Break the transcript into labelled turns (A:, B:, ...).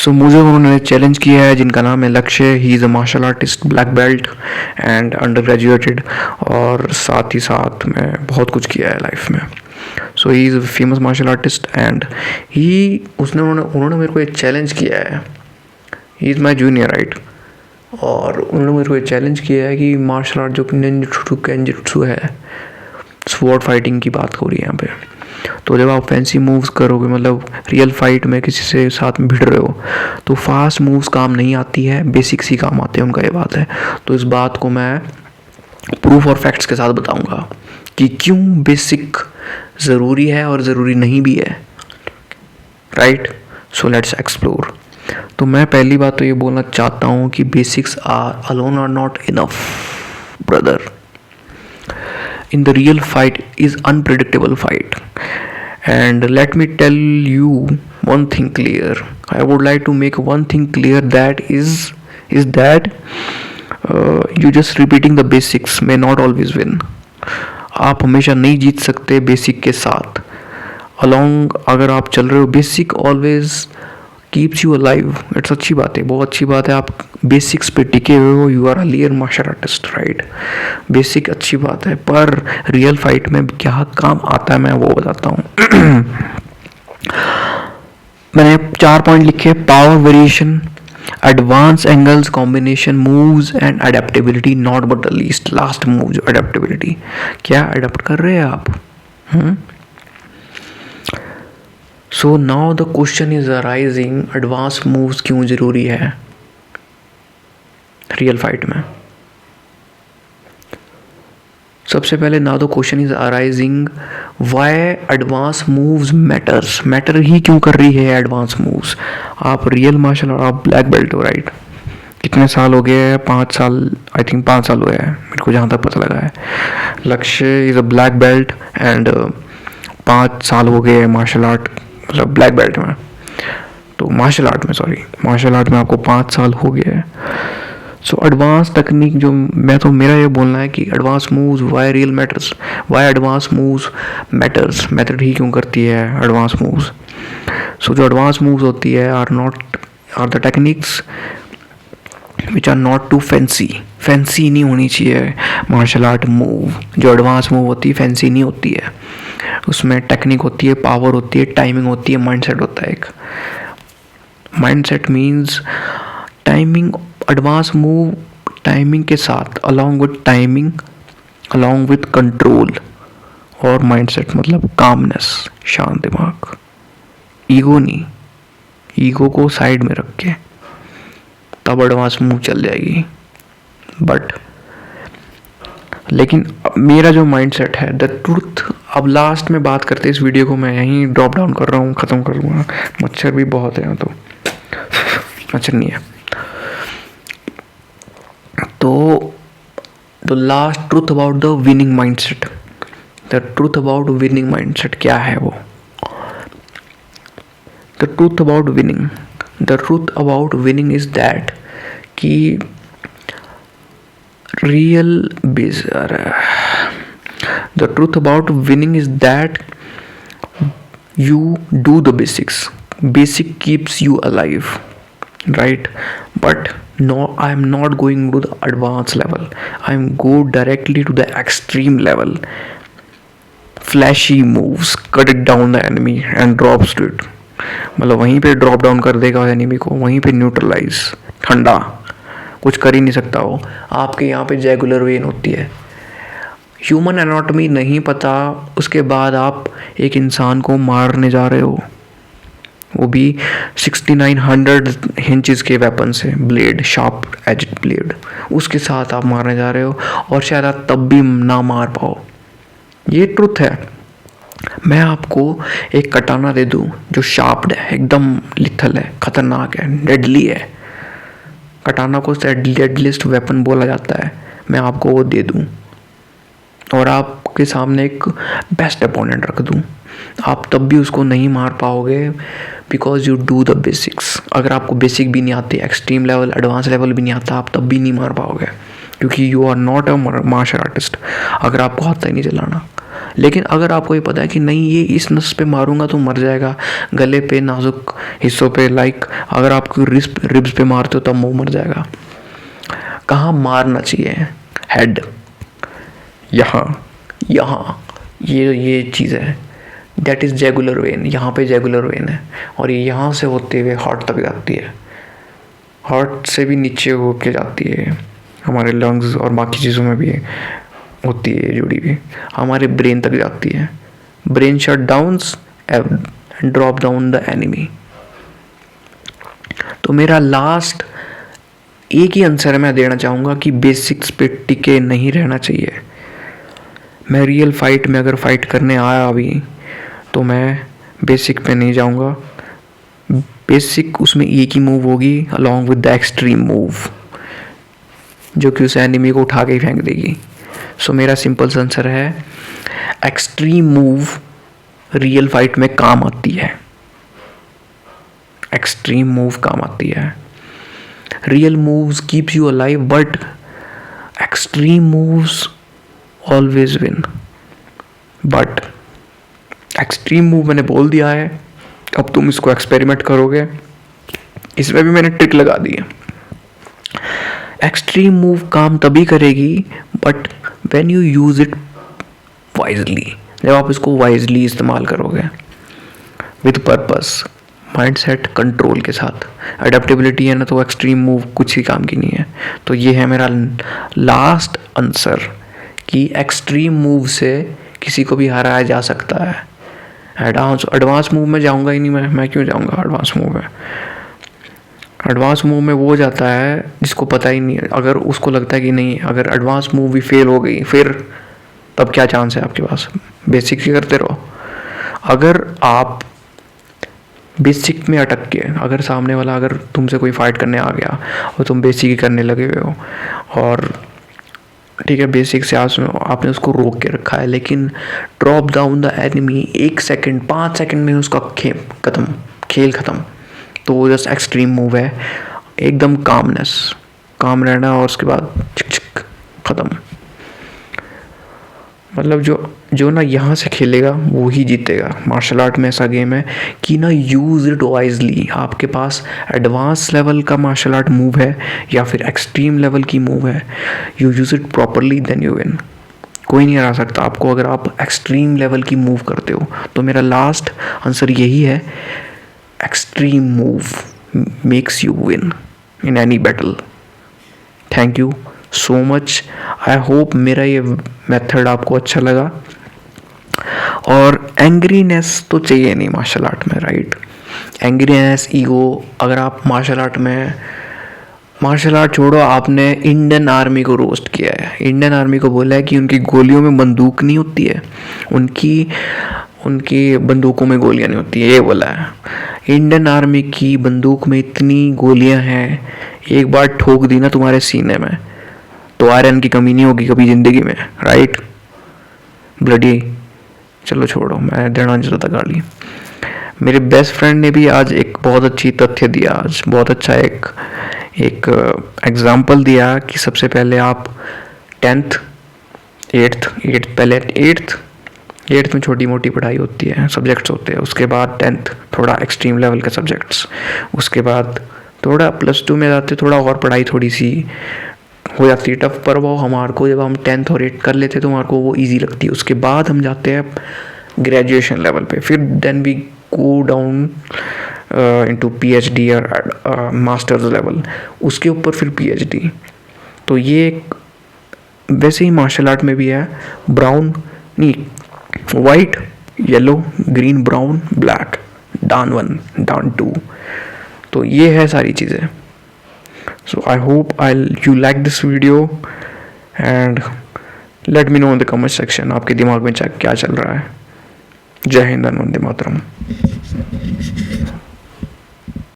A: सो मुझे उन्होंने चैलेंज किया है, जिनका नाम है Lakshya. He is a martial artist, black belt and under graduated, और साथ ही साथ में बहुत कुछ किया है लाइफ में। So he is a famous martial artist and उन्होंने मेरे को एक चैलेंज किया है। He is my junior, right. और उन्होंने मेरे को एक चैलेंज किया है कि मार्शल आर्ट जो निंजुत्सु केंजुत्सु है, स्वॉर्ड फाइटिंग की बात हो रही है यहाँ पे। तो जब आप फैंसी मूव्स करोगे, मतलब रियल फाइट में किसी से साथ में भिड़ रहे हो, तो फास्ट मूव्स काम नहीं आती है, बेसिक्स ही काम आते हैं, उनका ये बात है। तो इस बात को मैं प्रूफ और फैक्ट्स के साथ बताऊंगा कि क्यों बेसिक ज़रूरी है और ज़रूरी नहीं भी है, राइट। So let's explore. तो मैं पहली बात तो ये बोलना चाहता हूँ कि basics alone are not enough, brother. In the real fight is unpredictable fight, and let me tell you one thing clear. I would like to make one thing clear, that is that you just repeating the basics may not always win. आप हमेशा नहीं जीत सकते basic के साथ। Along अगर आप चल रहे हो, basic always keeps you alive. It's अच्छी बात है, बहुत अच्छी बात है। आप बेसिक्स पे टिके हुए हो, you are a real martial artist, right. Basic अच्छी बात है, पर रियल फाइट में क्या काम आता है मैं वो बताता हूँ। मैंने 4 पॉइंट लिखे: power variation, advance angles, combination moves and adaptability. Not but the least, last move जो अडेप्टेबिलिटी, क्या अडेप्ट कर रहे हैं आप? So now the question is arising, advance moves क्यों जरूरी है रियल फाइट में? सबसे पहले now the question is arising, why advance moves matters. Matter ही क्यों कर रही है एडवांस मूव्स? आप रियल मार्शल, आप ब्लैक बेल्ट हो, राइट। कितने साल हो गए? 5 साल, आई थिंक 5 साल हुए हैं मेरे को जहाँ तक पता लगा है। लक्ष्य is a black belt and 5 साल हो गए मार्शल आर्ट, मतलब ब्लैक बेल्ट में, तो मार्शल आर्ट में आपको 5 साल हो गए हैं। सो एडवांस टेक्निक जो मेरा ये बोलना है कि advance moves why real matters, why advance moves matters, matter ही क्यों करती है एडवांस मूव्स। सो जो एडवांस मूव्स होती है or the techniques which are not too fancy नहीं होनी चाहिए। मार्शल आर्ट मूव जो एडवांस मूव होती है फैंसी नहीं होती है, उसमें टेक्निक होती है, पावर होती है, टाइमिंग होती है, माइंडसेट होता है एक। Mindset means timing, advance move timing के साथ, along with timing, along with control और माइंडसेट, मतलब कामनेस, शांत दिमाग, ईगो नहीं, ईगो को साइड में रख के तब एडवांस मूव चल जाएगी। बट लेकिन मेरा जो माइंडसेट है, द ट्रूथ, अब लास्ट में बात करते इस वीडियो को मैं यहीं ड्रॉप डाउन कर रहा हूँ, ख़त्म कर दूँगा। मच्छर भी बहुत है यहाँ, तो मच्छर नहीं है। तो the last truth about the winning mindset, the truth about winning mindset क्या है वो? The truth about winning is that कि the truth about winning is that you do the basic keeps you alive, right? But no, I am not going to the advanced level, I am go directly to the extreme level. Flashy moves, cut it down the enemy and drops to it, मतलब वहीं पे drop down कर देगा enemy को, वहीं पे neutralise, ठंडा, कुछ कर ही नहीं सकता वो। आपके यहाँ पे जैगुलर वेन होती है, ह्यूमन एनाटॉमी नहीं पता, उसके बाद आप एक इंसान को मारने जा रहे हो, वो भी 6900 इंचेस के वेपन से, ब्लेड, शार्प एज्ड ब्लेड, उसके साथ आप मारने जा रहे हो और शायद आप तब भी ना मार पाओ। ये ट्रुथ है। मैं आपको एक कटाना दे दूं जो शार्प्ड है, एकदम लिथल है, खतरनाक है, डेडली है, कटाना को डेडलिस्ट वेपन बोला जाता है, मैं आपको वो दे दूं और आपके सामने एक बेस्ट अपोनेंट रख दूं, आप तब भी उसको नहीं मार पाओगे, because you do the basics. अगर आपको बेसिक भी नहीं आते, एक्सट्रीम लेवल, एडवांस लेवल भी नहीं आता, आप तब भी नहीं मार पाओगे, क्योंकि you are not a martial artist. अगर आपको आता ही नहीं चलाना, लेकिन अगर आपको ये पता है कि नहीं ये इस नस पे मारूंगा तो मर जाएगा, गले पे, नाजुक हिस्सों पे, लाइक अगर आपको रिब्स पे मारते हो तब वो मर जाएगा। कहाँ मारना चाहिए? हेड, यहाँ यहाँ ये चीज़ है, दैट इज़ जैगुलर वेन। यहाँ पे जैगुलर वेन है और ये यहाँ से होते हुए हार्ट तक जाती है, हार्ट से भी नीचे होके जाती है, हमारे लंग्स और बाकी चीज़ों में भी होती है जुड़ी हुई, हमारे ब्रेन तक जाती है। Brain shut downs and drop down the enemy. तो मेरा लास्ट एक ही आंसर मैं देना चाहूँगा कि बेसिक्स पे टिके नहीं रहना चाहिए। मैं रियल फाइट में अगर फाइट करने आया अभी तो मैं बेसिक पे नहीं जाऊँगा। बेसिक उसमें एक ही मूव होगी along with the extreme move, जो कि उस एनिमी को उठा के ही फेंक देगी। सो मेरा सिंपल आंसर है एक्सट्रीम मूव रियल फाइट में काम आती है, एक्सट्रीम मूव काम आती है। Real moves keeps you alive but extreme moves always win. But extreme move मैंने बोल दिया है, अब तुम इसको एक्सपेरिमेंट करोगे, इसमें भी मैंने ट्रिक लगा दी है। एक्सट्रीम मूव काम तभी करेगी but when you use it wisely, जब आप इसको वाइजली इस्तेमाल करोगे विद पर्पस, माइंडसेट, कंट्रोल के साथ। अडेप्टेबिलिटी है ना, तो एक्सट्रीम मूव कुछ ही काम की नहीं है। तो ये है मेरा लास्ट आंसर कि एक्सट्रीम मूव से किसी को भी हराया जा सकता है। एडवांस मूव में जाऊंगा ही नहीं मैं क्यों जाऊंगा एडवांस मूव में? एडवांस मूव में वो जाता है जिसको पता ही नहीं है। अगर उसको लगता है कि नहीं, अगर एडवांस मूव भी फेल हो गई फिर तब क्या चांस है आपके पास? बेसिक ही करते रहो। अगर आप बेसिक में अटक के, अगर सामने वाला अगर तुमसे कोई फाइट करने आ गया और तुम बेसिक ही करने लगे हुए हो और ठीक है बेसिक से आपने उसको रोक के रखा है, लेकिन drop down the enemy 1 second 5 second में उसका खेल खत्म, तो वो जस्ट एक्सट्रीम मूव है। एकदम काम रहना और उसके बाद चिक खत्म। मतलब जो ना यहाँ से खेलेगा वो ही जीतेगा। मार्शल आर्ट में ऐसा गेम है कि ना यूज़ इट वाइजली। आपके पास एडवांस लेवल का मार्शल आर्ट मूव है या फिर एक्सट्रीम लेवल की मूव है, you use it properly then you win. कोई नहीं हरा सकता आपको अगर आप एक्सट्रीम लेवल की मूव करते हो। तो मेरा लास्ट आंसर यही है, extreme move makes you win in any battle. Thank you so much. I hope मेरा ये मेथड आपको अच्छा लगा। और एंग्रीनेस तो चाहिए नहीं मार्शल आर्ट में, राइट? एंग्रीनेस, ईगो, अगर आप मार्शल आर्ट छोड़ो, आपने इंडियन आर्मी को रोस्ट किया है, इंडियन आर्मी को बोला है कि उनकी गोलियों में बंदूक नहीं होती है, उनकी बंदूकों में गोलियां नहीं होती है, ये बोला है। इंडियन आर्मी की बंदूक में इतनी गोलियां हैं, एक बार ठोक दी ना तुम्हारे सीने में तो आयरन की कमी नहीं होगी कभी ज़िंदगी में, राइट? ब्लडी, चलो छोड़ो, मैं देना नहीं चाहता गाली। मेरे बेस्ट फ्रेंड ने भी आज एक बहुत अच्छी तथ्य दिया, आज बहुत अच्छा एक एग्जाम्पल दिया कि सबसे पहले आप 10th 8th पहले 8th में छोटी मोटी पढ़ाई होती है, सब्जेक्ट्स होते हैं, उसके बाद 10th थोड़ा एक्सट्रीम लेवल के सब्जेक्ट्स, उसके बाद थोड़ा +2 में जाते थोड़ा और पढ़ाई थोड़ी सी हो जाती है टफ, पर वो हमारे को जब हम 10th और 8th कर लेते हैं तो हमारे को वो ईजी लगती है। उसके बाद हम जाते हैं ग्रेजुएशन लेवल पे, फिर then we go down into PhD और मास्टर्स लेवल, उसके ऊपर फिर PhD। तो ये वैसे ही मार्शल आर्ट में भी है, ब्राउन नहीं, white, yellow, green, brown, black, dan 1, dan 2, तो ये है सारी चीज़ें। So I hope you like this video and let me know in the comment section आपके दिमाग में क्या चल रहा है। जय हिंद, वंदे मातरम।